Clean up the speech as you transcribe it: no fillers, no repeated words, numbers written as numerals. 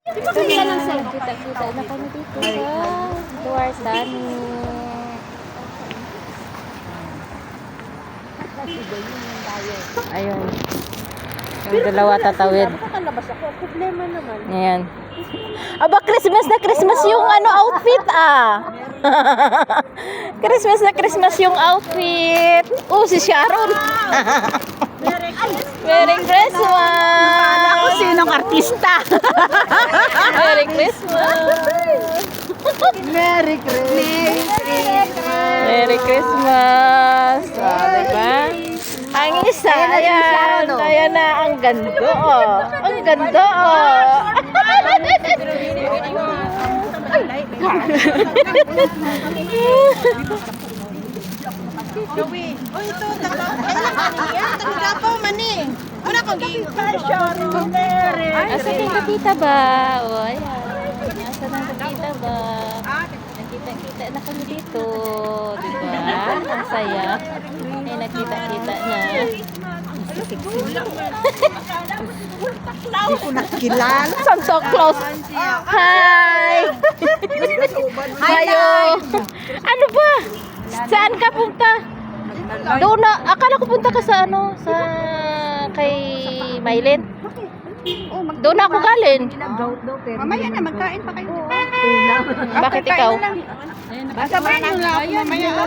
Kita na kami dito sa Duartan. Ayun. Yung dalawa tatawid. Nakakalabas ako. Problema naman. Ayan. Aba, Christmas na Christmas yung outfit Christmas na Christmas yung outfit. Oh, si Sharon. Merry Christmas. Ako sinong artista? Merry Christmas. Merry Christmas. Merry Christmas. Diba? Ang isa, ayan. Ayan na, ang ganda Ang ganda Joey. Oh, ito. Tagagapaw man eh. Una kong fashion. Asa yung kakita ba? O, ayan. Asa ng kakita ba? Nakita-kita na kami dito. Diba? Ang saya. Ay, nakita-kita na. Hindi ko nakilala. Santa Claus. Hi! Hayo! Ano ba? Saan ka punta? Doon na. Akala ko punta ka sa sa kay Mylene. Doon ako galing. Mamaya na, magkain pa kayo. Bakit ikaw? Sabahin nyo lang ako mamaya.